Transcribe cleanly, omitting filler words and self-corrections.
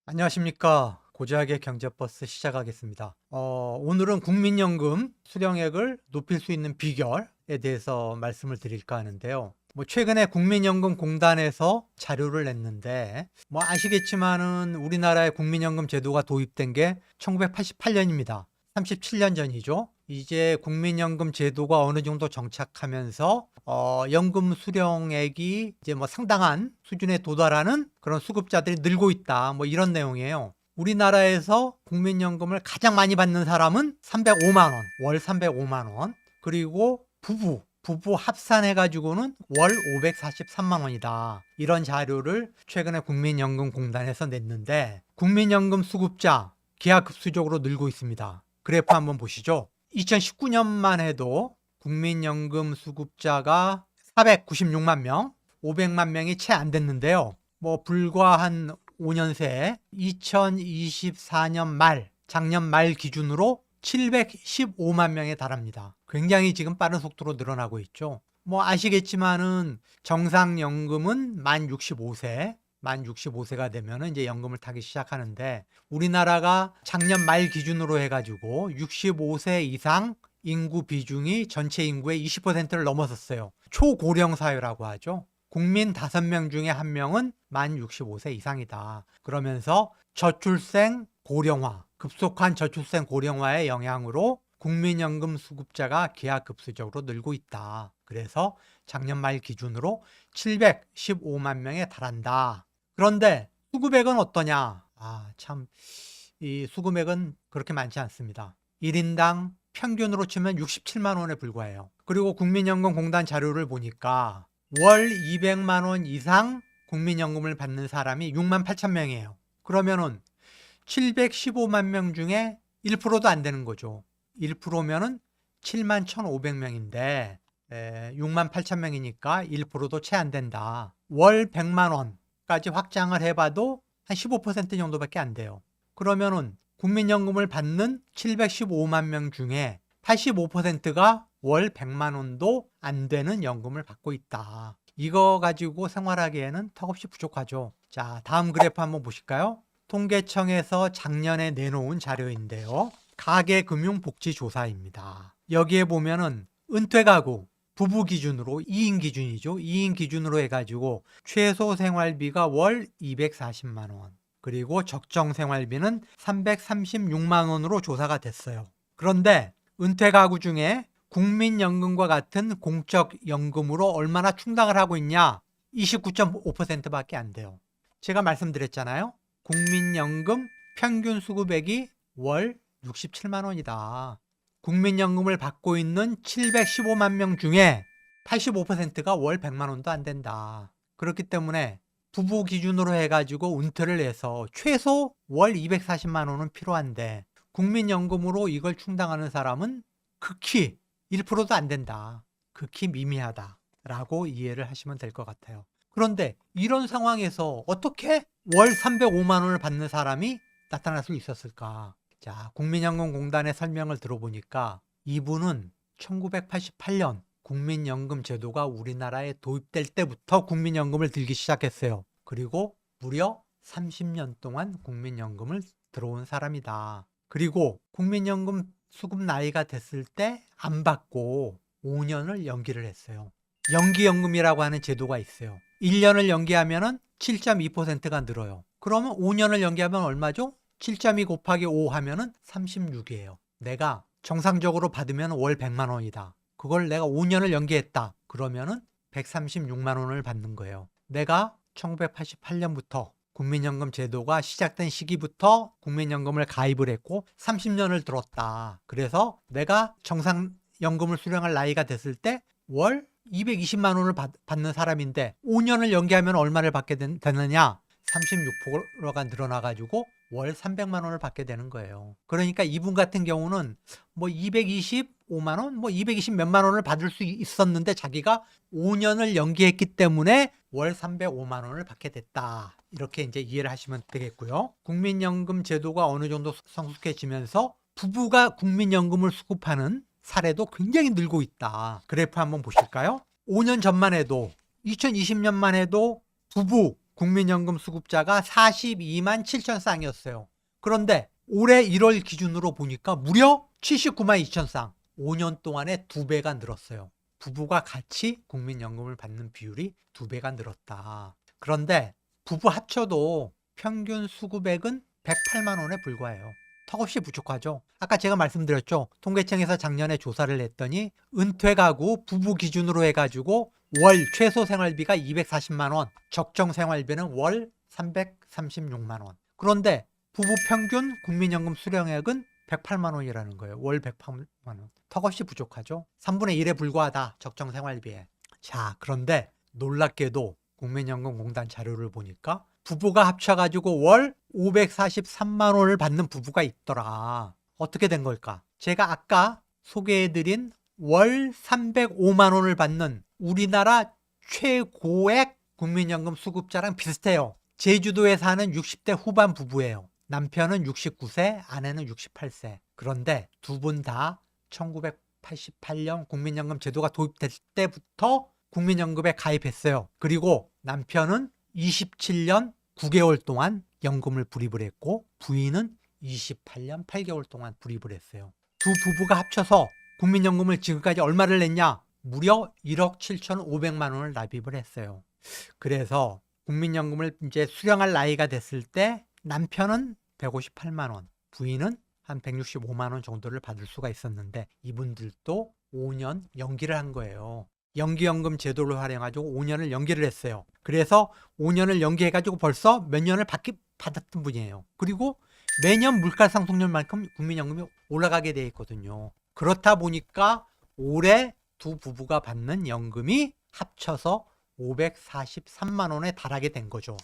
안녕하십니까. 고지학의 경제버스 시작하겠습니다. 오늘은 국민연금 수령액을 높일 수 있는 비결에 대해서 말씀을 드릴까 하는데요. 최근에 국민연금공단에서 자료를 냈는데, 아시겠지만은 우리나라의 국민연금 제도가 도입된 게 1988년입니다. 37년 전이죠. 이제 국민연금 제도가 어느 정도 정착하면서 연금 수령액이 이제 상당한 수준에 도달하는 그런 수급자들이 늘고 있다. 이런 내용이에요. 우리나라에서 국민연금을 가장 많이 받는 사람은 305만 원, 월 305만 원. 그리고 부부 합산해가지고는 월 543만 원이다. 이런 자료를 최근에 국민연금공단에서 냈는데, 국민연금 수급자 기하급수적으로 늘고 있습니다. 그래프 한번 보시죠. 2019년만 해도 국민연금 수급자가 496만 명, 500만 명이 채 안 됐는데요. 불과 한 5년 새 2024년 말, 작년 말 기준으로 715만 명에 달합니다. 굉장히 지금 빠른 속도로 늘어나고 있죠. 아시겠지만은 정상연금은 만 65세가 되면 이제 연금을 타기 시작하는데, 우리나라가 작년 말 기준으로 해가지고 65세 이상 인구 비중이 전체 인구의 20%를 넘어섰어요. 초고령 사회라고 하죠. 국민 5명 중에 1명은 만 65세 이상이다. 그러면서 저출생 고령화, 급속한 저출생 고령화의 영향으로 국민연금 수급자가 기하급수적으로 늘고 있다. 그래서 작년 말 기준으로 715만 명에 달한다. 그런데 수급액은 어떠냐? 이 수급액은 그렇게 많지 않습니다. 1인당 평균으로 치면 67만 원에 불과해요. 그리고 국민연금공단 자료를 보니까 월 200만 원 이상 국민연금을 받는 사람이 6만 8천 명이에요. 그러면은 715만 명 중에 1%도 안 되는 거죠. 1%면은 7만 1,500명인데 6만 8천 명이니까 1%도 채 안 된다. 월 100만 원까지 확장을 해봐도 한 15% 정도밖에 안 돼요. 그러면은 국민연금을 받는 715만 명 중에 85%가 월 100만 원도 안 되는 연금을 받고 있다. 이거 가지고 생활하기에는 턱없이 부족하죠. 자, 다음 그래프 한번 보실까요? 통계청에서 작년에 내놓은 자료인데요. 가계금융복지조사입니다. 여기에 보면은 은퇴가구, 부부 기준으로 2인 기준이죠. 2인 기준으로 해가지고 최소 생활비가 월 240만 원, 그리고 적정 생활비는 336만 원으로 조사가 됐어요. 그런데 은퇴가구 중에 국민연금과 같은 공적연금으로 얼마나 충당을 하고 있냐? 29.5%밖에 안 돼요. 제가 말씀드렸잖아요. 국민연금 평균 수급액이 월 67만 원이다. 국민연금을 받고 있는 715만 명 중에 85%가 월 100만 원도 안 된다. 그렇기 때문에 부부 기준으로 해가지고 은퇴를 해서 최소 월 240만 원은 필요한데, 국민연금으로 이걸 충당하는 사람은 극히 1%도 안 된다. 극히 미미하다. 라고 이해를 하시면 될 것 같아요. 그런데 이런 상황에서 어떻게 월 305만 원을 받는 사람이 나타날 수 있었을까? 자, 국민연금공단의 설명을 들어보니까 이분은 1988년 국민연금 제도가 우리나라에 도입될 때부터 국민연금을 들기 시작했어요. 그리고 무려 30년 동안 국민연금을 들어온 사람이다. 그리고 국민연금 수급 나이가 됐을 때 안 받고 5년을 연기를 했어요. 연기연금이라고 하는 제도가 있어요. 1년을 연기하면 7.2%가 늘어요. 그러면 5년을 연기하면 얼마죠? 7.2 곱하기 5 하면은 36이에요. 내가 정상적으로 받으면 월 100만 원이다. 그걸 내가 5년을 연기했다. 그러면은 136만 원을 받는 거예요. 내가 1988년부터 국민연금 제도가 시작된 시기부터 국민연금을 가입을 했고 30년을 들었다. 그래서 내가 정상연금을 수령할 나이가 됐을 때 월 220만 원을 받는 사람인데 5년을 연기하면 얼마를 받게 되느냐? 36%가 늘어나가지고 월 300만 원을 받게 되는 거예요. 그러니까 이분 같은 경우는 225만 원, 220 몇만 원을 받을 수 있었는데 자기가 5년을 연기했기 때문에 월 305만 원을 받게 됐다. 이렇게 이제 이해를 하시면 되겠고요. 국민연금 제도가 어느 정도 성숙해지면서 부부가 국민연금을 수급하는 사례도 굉장히 늘고 있다. 그래프 한번 보실까요? 5년 전만 해도 2020년만 해도 부부 국민연금 수급자가 42만 7천 쌍이었어요. 그런데 올해 1월 기준으로 보니까 무려 79만 2천 쌍. 5년 동안에 2배가 늘었어요. 부부가 같이 국민연금을 받는 비율이 2배가 늘었다. 그런데 부부 합쳐도 평균 수급액은 108만 원에 불과해요. 턱없이 부족하죠. 아까 제가 말씀드렸죠. 통계청에서 작년에 조사를 했더니 은퇴 가구 부부 기준으로 해가지고 월 최소 생활비가 240만 원, 적정 생활비는 월 336만 원. 그런데 부부 평균 국민연금 수령액은 108만 원이라는 거예요. 월 108만 원. 턱없이 부족하죠. 3분의 1에 불과하다. 적정 생활비에. 자, 그런데 놀랍게도 국민연금공단 자료를 보니까 부부가 합쳐가지고 월 543만 원을 받는 부부가 있더라. 어떻게 된 걸까? 제가 아까 소개해드린 월 305만 원을 받는 우리나라 최고액 국민연금 수급자랑 비슷해요. 제주도에 사는 60대 후반 부부예요. 남편은 69세, 아내는 68세. 그런데 두 분 다 1988년 국민연금 제도가 도입될 때부터 국민연금에 가입했어요. 그리고 남편은 27년 9개월 동안 연금을 불입을 했고 부인은 28년 8개월 동안 불입을 했어요. 두 부부가 합쳐서 국민연금을 지금까지 얼마를 냈냐? 무려 1억 7,500만 원을 납입을 했어요. 그래서 국민연금을 이제 수령할 나이가 됐을 때 남편은 158만 원, 부인은 한 165만 원 정도를 받을 수가 있었는데 이분들도 5년 연기를 한 거예요. 연기연금 제도를 활용해가지고 5년을 연기를 했어요. 그래서 5년을 연기해가지고 벌써 몇 년을 받았던 분이에요. 그리고 매년 물가상승률만큼 국민연금이 올라가게 돼 있거든요. 그렇다 보니까 올해 두 부부가 받는 연금이 합쳐서 543만 원에 달하게 된 거죠.